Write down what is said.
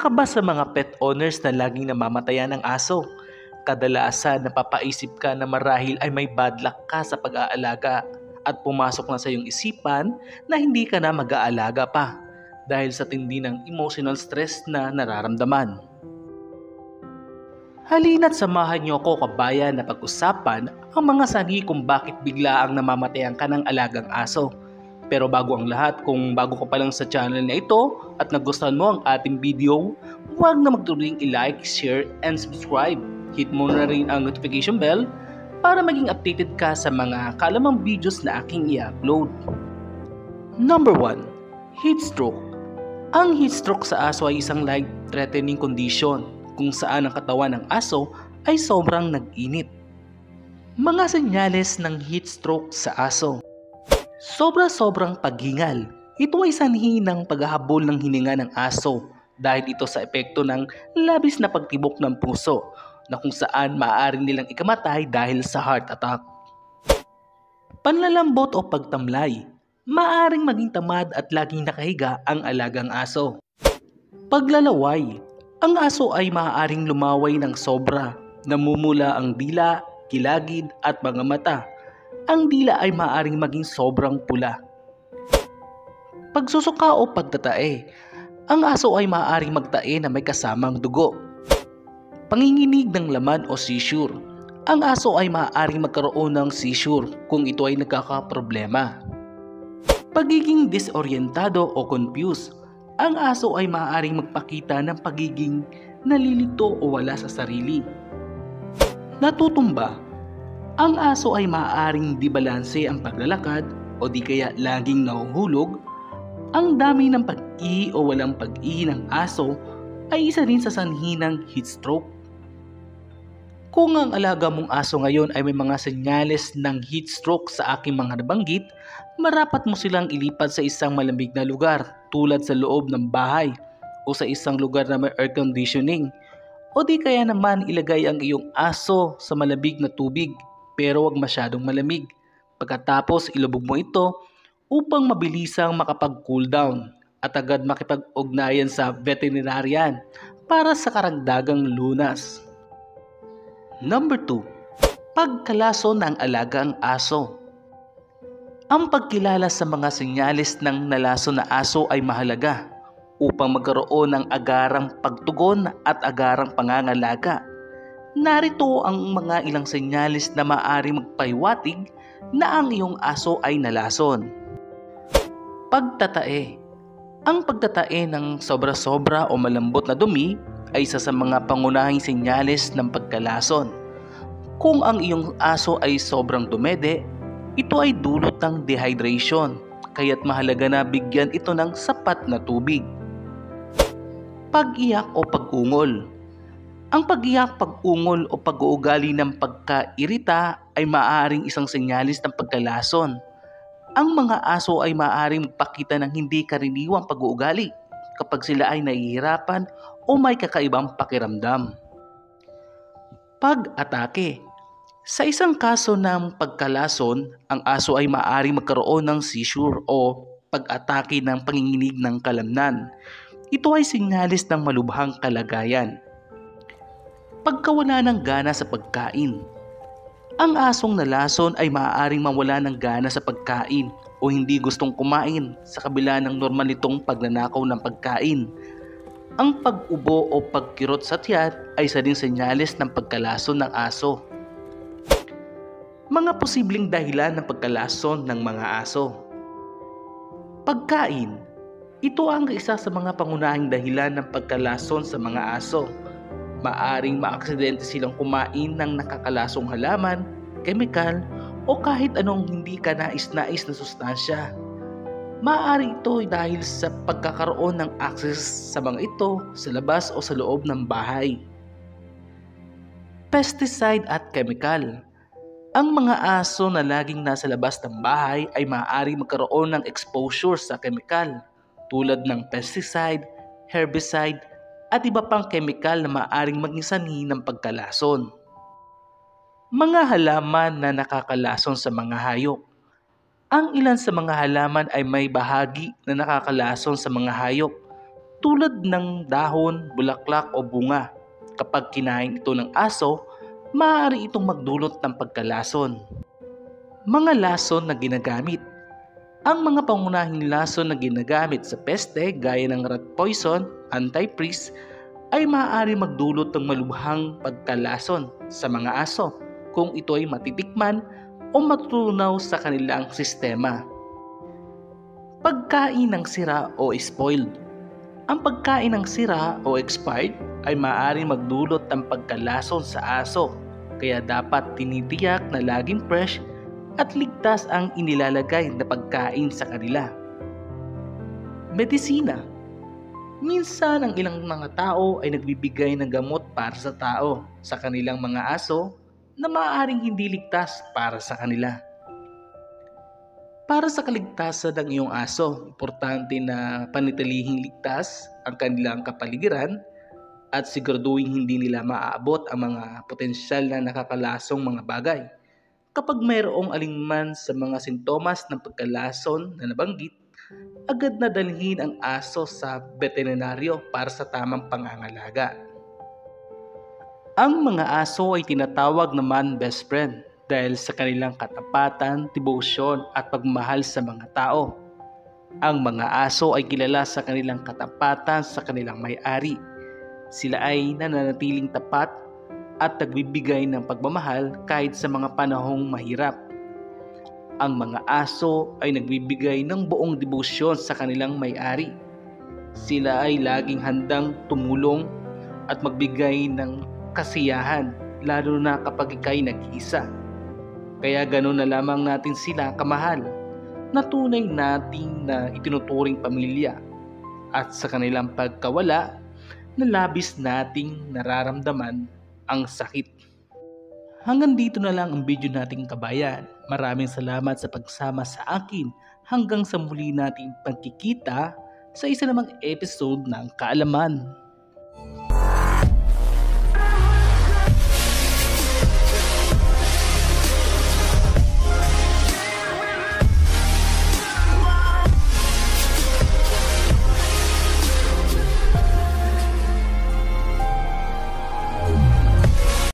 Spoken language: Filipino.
ka ba sa mga pet owners na laging namamatayan ng aso? Kadalasan napapaisip ka na marahil ay may bad luck ka sa pag-aalaga at pumasok na sa iyong isipan na hindi ka na mag-aalaga pa dahil sa tindi ng emotional stress na nararamdaman. Halina't samahan niyo ako kabayan na pag-usapan ang mga sanhi kung bakit bigla ang namamatayan ka ng alagang aso. Pero bago ang lahat, kung bago ka pa lang sa channel na ito at nagustuhan mo ang ating video, huwag na magtuloy i-like, share, and subscribe. Hit mo na rin ang notification bell para maging updated ka sa mga kalamang videos na aking i-upload. Number 1. Heat stroke. Ang heat stroke sa aso ay isang life-threatening condition kung saan ang katawan ng aso ay sobrang nag-init. Mga senyales ng heat stroke sa aso. Sobra-sobrang paghingal. Ito ay sanhi ng paghahabol ng hininga ng aso dahil ito sa epekto ng labis na pagtibok ng puso na kung saan maaari nilang ikamatay dahil sa heart attack. Panlalambot o pagtamlay. Maaring maging tamad at laging nakahiga ang alagang aso. Paglalaway. Ang aso ay maaaring lumaway ng sobra. Namumula ang dila, kilagid at mga mata. Ang dila ay maaaring maging sobrang pula. Pagsusuka o pagtatae. Ang aso ay maaaring magtae na may kasamang dugo. Panginginig ng laman o seizure. Ang aso ay maaaring magkaroon ng seizure kung ito ay nagkakaproblema. Pagiging disorientado o confused. Ang aso ay maaaring magpakita ng pagiging nalilito o wala sa sarili. Natutumba. Ang aso ay maaaring dibalanse ang paglalakad o di kaya laging nahuhulog. Ang dami ng pag-ihi o walang pag-ihi ng aso ay isa rin sa sanhi ng heat stroke. Kung ang alaga mong aso ngayon ay may mga senyales ng heat stroke sa aking mga nabanggit, marapat mo silang ilipat sa isang malamig na lugar tulad sa loob ng bahay o sa isang lugar na may air conditioning o di kaya naman ilagay ang iyong aso sa malamig na tubig pero wag masyadong malamig. Pagkatapos ilubog mo ito upang mabilisang makapag-cool down at agad makipag-ugnayan sa veterinarian para sa karagdagang lunas. Number 2. Pagkalason ng alagang aso. Ang pagkilala sa mga senyales ng nalason na aso ay mahalaga upang magkaroon ng agarang pagtugon at agarang pangangalaga. Narito ang mga ilang senyales na maaaring magpahiwatig na ang iyong aso ay nalason. Pagtatae. Ang pagtatae ng sobra-sobra o malambot na dumi ay isa sa mga pangunahing senyales ng pagkalason. Kung ang iyong aso ay sobrang dumede, ito ay dulot ng dehydration, kaya't mahalaga na bigyan ito ng sapat na tubig. Pag-iyak o pag-ungol. Ang pag-iyak, pag-ungol o pag-uugali ng pagkairita ay maaaring isang senyalis ng pagkalason. Ang mga aso ay maaaring magpakita ng hindi karaniwang pag-uugali kapag sila ay nahihirapan o may kakaibang pakiramdam. Pag-atake. Sa isang kaso ng pagkalason, ang aso ay maaaring magkaroon ng seizure o pag-atake ng panginginig ng kalamnan. Ito ay sinyalis ng malubhang kalagayan. Pagkawala ng gana sa pagkain. Ang asong nalason ay maaaring mawala ng gana sa pagkain o hindi gustong kumain sa kabila ng normal nitong pagnanakaw ng pagkain. Ang pag-ubo o pagkirot sa tiyan ay isa ding senyales ng pagkalason ng aso. Mga posibleng dahilan ng pagkalason ng mga aso. Pagkain. Ito ang isa sa mga pangunahing dahilan ng pagkalason sa mga aso. Maaring maaksidente silang kumain ng nakakalasong halaman, kemikal, o kahit anong hindi ka nais-nais na sustansya. Maaari ito dahil sa pagkakaroon ng access sa mga ito sa labas o sa loob ng bahay. Pesticide at chemical. Ang mga aso na laging nasa labas ng bahay ay maaari magkaroon ng exposure sa chemical tulad ng pesticide, herbicide, at iba pang chemical na maaaring maging sanhi ng pagkalason. Mga halaman na nakakalason sa mga hayop. Ang ilan sa mga halaman ay may bahagi na nakakalason sa mga hayop tulad ng dahon, bulaklak o bunga. Kapag kinain ito ng aso, maaari itong magdulot ng pagkalason. Mga lason na ginagamit. Ang mga pangunahing lason na ginagamit sa peste gaya ng rat poison, antifreeze, ay maaari magdulot ng malubhang pagkalason sa mga aso kung ito ay matitikman o matutunaw sa kanilang sistema. Pagkain ng sira o spoiled. Ang pagkain ng sira o expired ay maaari magdulot ng pagkalason sa aso, kaya dapat tinitiyak na laging fresh at ligtas ang inilalagay na pagkain sa kanila. Medisina. Minsan ang ilang mga tao ay nagbibigay ng gamot para sa tao sa kanilang mga aso na maaaring hindi ligtas para sa kanila. Para sa kaligtasan ng iyong aso, importante na panitilihing ligtas ang kanilang kapaligiran at siguraduhin hindi nila maaabot ang mga potensyal na nakakalasong mga bagay. Kapag mayroong alinman sa mga sintomas ng pagkalason na nabanggit, agad na dalhin ang aso sa veterinaryo para sa tamang pangangalaga. Ang mga aso ay tinatawag naman best friend dahil sa kanilang katapatan, debosyon at pagmamahal sa mga tao. Ang mga aso ay kilala sa kanilang katapatan sa kanilang may-ari. Sila ay nananatiling tapat at nagbibigay ng pagmamahal kahit sa mga panahong mahirap. Ang mga aso ay nagbibigay ng buong debosyon sa kanilang may-ari. Sila ay laging handang tumulong at magbigay ng kasiyahan, lalo na kapag ika'y nag-iisa. Kaya ganoon na lamang natin sila kamahal, na tunay nating na itinuturing pamilya, at sa kanilang pagkawala, na labis nating nararamdaman ang sakit. Hanggang dito na lang ang video nating kabayan. Maraming salamat sa pagsama sa akin. Hanggang sa muli nating pagkikita sa isa namang episode ng Kaalaman.